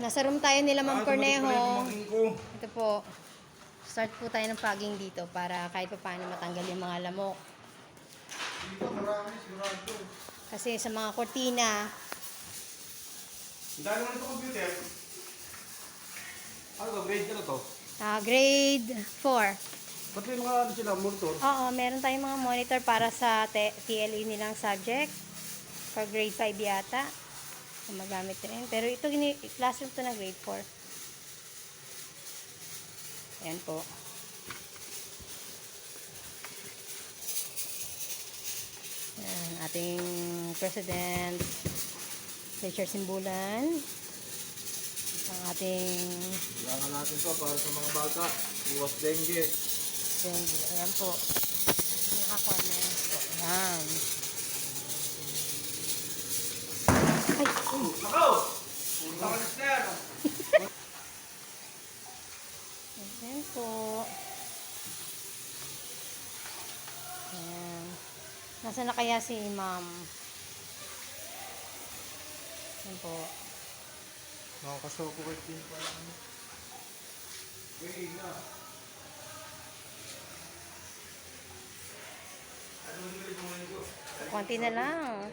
Nasa room tayo nila Ma'am Cornejo. Ko. Ito po. Start po tayo ng fogging dito para kahit pa paano matanggal yung mga lamok. Dito marami, sigurado. Kasi sa mga kortina, Dahil naman ito computer. Ano to? Grade ka na to? grade 4. Ba't may mga ano sila, monitor? Oo, meron tayong mga monitor para sa TLE nilang subject. For grade 5 yata. Kung magamit rin. Pero ito, classroom to na grade 4. Ayan po. Ayan, ating President Teacher Simbulan. Ang ating Kailangan natin to para sa mga bata. Iwas dengue. dengue. Ayan po. Nakakuha na yan po. Ayan. Ay! Nakaw! Punta ka na siya. Ayan po. Ayan. Nasaan na kaya si ma'am? Ayan po. Nakakasoko din pala. Wait na. Konti na lang.